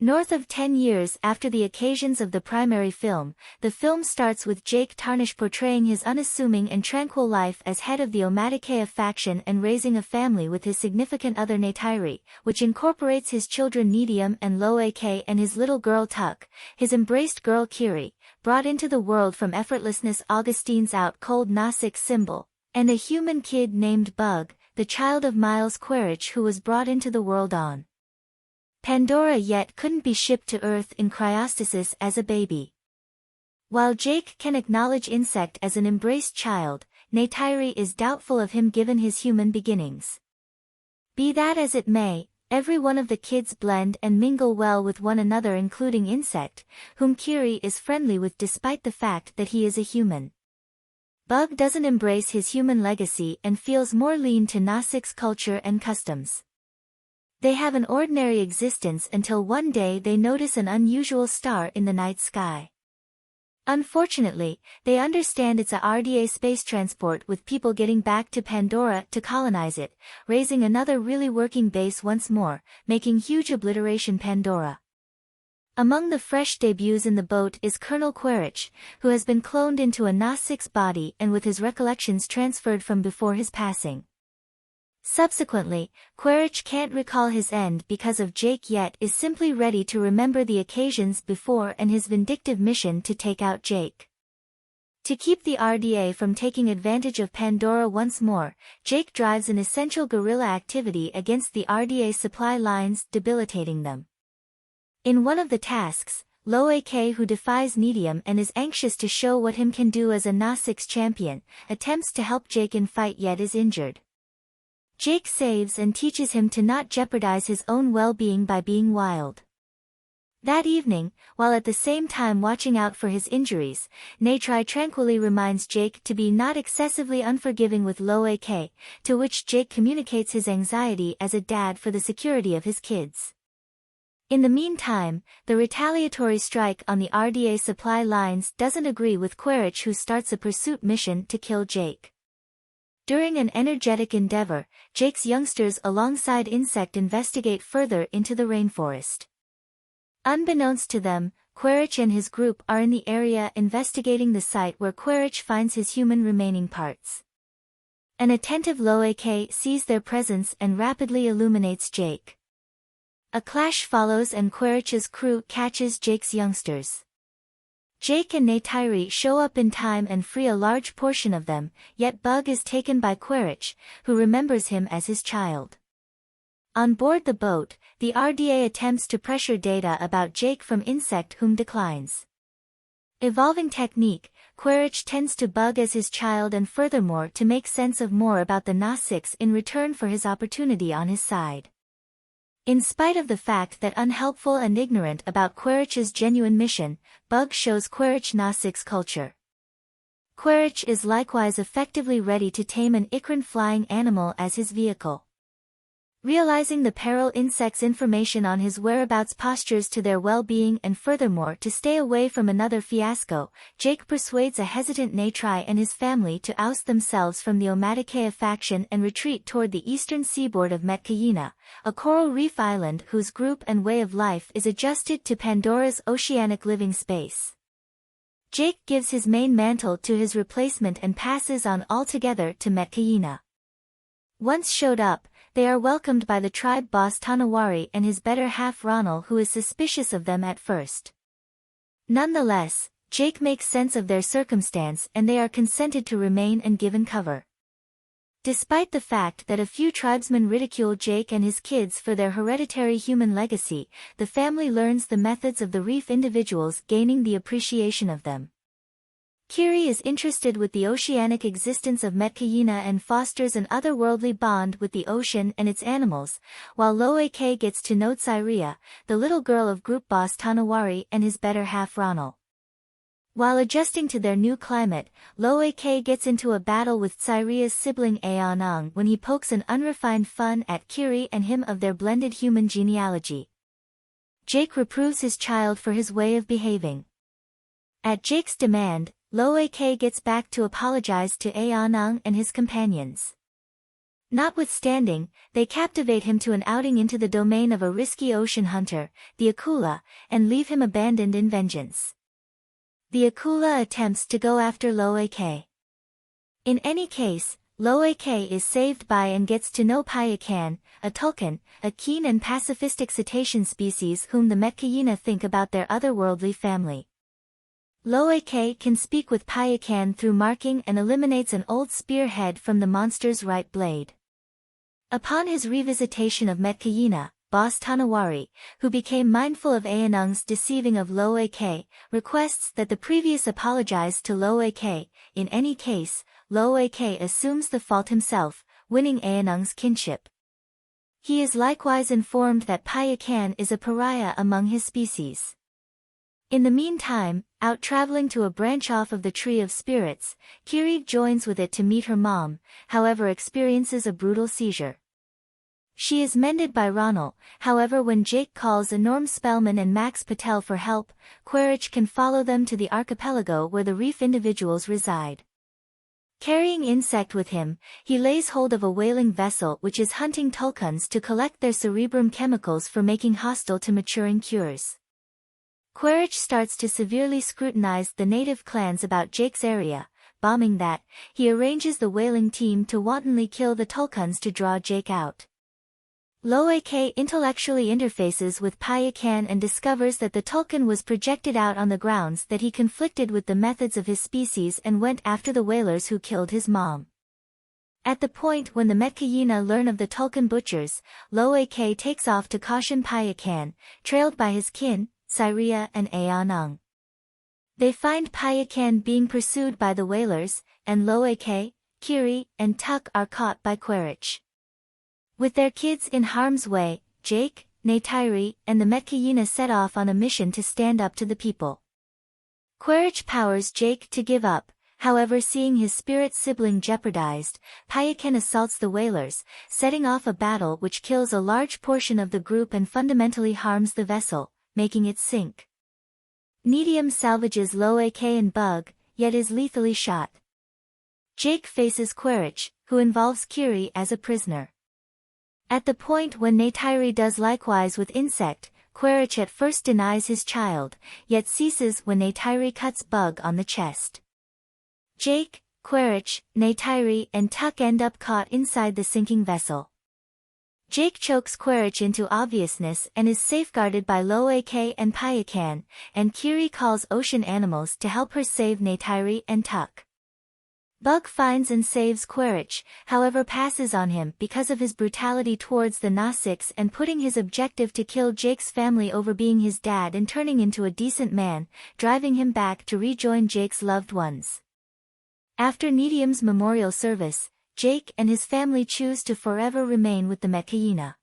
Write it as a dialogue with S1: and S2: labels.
S1: North of 10 years after the occasions of the primary film, the film starts with Jake Tarnish portraying his unassuming and tranquil life as head of the Omaticaya faction and raising a family with his significant other Neytiri, which incorporates his children Nedium and Loak and his little girl Tuk, his embraced girl Kiri, brought into the world from effortlessness Augustine's out-cold Nausicaa symbol, and a human kid named Bug, the child of Miles Quaritch who was brought into the world on Pandora yet couldn't be shipped to Earth in cryostasis as a baby. While Jake can acknowledge Insect as an embraced child, Neytiri is doubtful of him given his human beginnings. Be that as it may, every one of the kids blend and mingle well with one another including Insect, whom Kiri is friendly with despite the fact that he is a human. Bug doesn't embrace his human legacy and feels more lean to Nausica's culture and customs. They have an ordinary existence until one day they notice an unusual star in the night sky. Unfortunately, they understand it's a RDA space transport with people getting back to Pandora to colonize it, raising another really working base once more, making huge obliteration Pandora. Among the fresh debuts in the boat is Colonel Quaritch, who has been cloned into a Nausicaa's body and with his recollections transferred from before his passing. Subsequently, Quaritch can't recall his end because of Jake yet is simply ready to remember the occasions before and his vindictive mission to take out Jake. To keep the RDA from taking advantage of Pandora once more, Jake drives an essential guerrilla activity against the RDA supply lines, debilitating them. In one of the tasks, Loak, who defies Nedium and is anxious to show what him can do as a Nausicaa's champion, attempts to help Jake in fight yet is injured. Jake saves and teaches him to not jeopardize his own well-being by being wild. That evening, while at the same time watching out for his injuries, Neytiri tranquilly reminds Jake to be not excessively unforgiving with Loak, to which Jake communicates his anxiety as a dad for the security of his kids. In the meantime, the retaliatory strike on the RDA supply lines doesn't agree with Quaritch, who starts a pursuit mission to kill Jake. During an energetic endeavor, Jake's youngsters alongside Insect investigate further into the rainforest. Unbeknownst to them, Quaritch and his group are in the area investigating the site where Quaritch finds his human remaining parts. An attentive Loak sees their presence and rapidly illuminates Jake. A clash follows and Quaritch's crew catches Jake's youngsters. Jake and Neytiri show up in time and free a large portion of them, yet Bug is taken by Quaritch, who remembers him as his child. On board the boat, the RDA attempts to pressure data about Jake from Insect, whom declines. Evolving technique, Quaritch tends to Bug as his child and furthermore to make sense of more about the Nausicaa in return for his opportunity on his side. In spite of the fact that unhelpful and ignorant about Quaritch's genuine mission, Bug shows Quaritch Nausicaa's culture. Quaritch is likewise effectively ready to tame an Ikran flying animal as his vehicle. Realizing the peril, Insect's information on his whereabouts postures to their well-being and furthermore to stay away from another fiasco, Jake persuades a hesitant Neytiri and his family to oust themselves from the Omaticaya faction and retreat toward the eastern seaboard of Metkayina, a coral reef island whose group and way of life is adjusted to Pandora's oceanic living space. Jake gives his main mantle to his replacement and passes on altogether to Metkayina. Once showed up, they are welcomed by the tribe boss Tanawari and his better half Ronald, who is suspicious of them at first. Nonetheless, Jake makes sense of their circumstance and they are consented to remain and given cover. Despite the fact that a few tribesmen ridicule Jake and his kids for their hereditary human legacy, the family learns the methods of the reef individuals, gaining the appreciation of them. Kiri is interested with the oceanic existence of Metkayina and fosters an otherworldly bond with the ocean and its animals, while Loak gets to know Tsairia, the little girl of group boss Tanawari and his better half Ronald. While adjusting to their new climate, Loak gets into a battle with Tsairia's sibling Aonung when he pokes an unrefined fun at Kiri and him of their blended human genealogy. Jake reproves his child for his way of behaving. At Jake's demand, Loak gets back to apologize to Aonung and his companions. Notwithstanding, they captivate him to an outing into the domain of a risky ocean hunter, the Akula, and leave him abandoned in vengeance. The Akula attempts to go after Loak. In any case, Loak is saved by and gets to know Payakan, a tulkun, a keen and pacifistic cetacean species whom the Metkayina think about their otherworldly family. Loak can speak with Payakan through marking and eliminates an old spearhead from the monster's right blade. Upon his revisitation of Metkayina, boss Tanawari, who became mindful of Aonung's deceiving of Loak, requests that the previous apologize to Loak. In any case, Loak assumes the fault himself, winning Aonung's kinship. He is likewise informed that Payakan is a pariah among his species. In the meantime, out traveling to a branch off of the Tree of Spirits, Kiri joins with it to meet her mom, however experiences a brutal seizure. She is mended by Ronal, however when Jake calls Norm Spellman and Max Patel for help, Quaritch can follow them to the archipelago where the reef individuals reside. Carrying Insect with him, he lays hold of a whaling vessel which is hunting tulkuns to collect their cerebrum chemicals for making hostile to maturing cures. Quaritch starts to severely scrutinize the native clans about Jake's area, bombing that, he arranges the whaling team to wantonly kill the tulkuns to draw Jake out. Loak intellectually interfaces with Payakan and discovers that the tulkun was projected out on the grounds that he conflicted with the methods of his species and went after the whalers who killed his mom. At the point when the Metkayina learn of the tulkun butchers, Loak takes off to caution Payakan, trailed by his kin, Cyria and Aonung. They find Payakan being pursued by the whalers, and Loak, Kiri, and Tuk are caught by Quaritch. With their kids in harm's way, Jake, Neytiri, and the Metkayina set off on a mission to stand up to the people. Quaritch powers Jake to give up, however seeing his spirit sibling jeopardized, Payakan assaults the whalers, setting off a battle which kills a large portion of the group and fundamentally harms the vessel, making it sink. Nedium salvages Loak and Bug, yet is lethally shot. Jake faces Quaritch, who involves Kiri as a prisoner. At the point when Neytiri does likewise with Insect, Quaritch at first denies his child, yet ceases when Neytiri cuts Bug on the chest. Jake, Quaritch, Neytiri and Tuk end up caught inside the sinking vessel. Jake chokes Quaritch into obviousness and is safeguarded by Loak and Payakan, and Kiri calls ocean animals to help her save Neytiri and Tuk. Bug finds and saves Quaritch, however passes on him because of his brutality towards the Nausicaa and putting his objective to kill Jake's family over being his dad and turning into a decent man, driving him back to rejoin Jake's loved ones. After Nedium's memorial service, Jake and his family choose to forever remain with the Metkayina.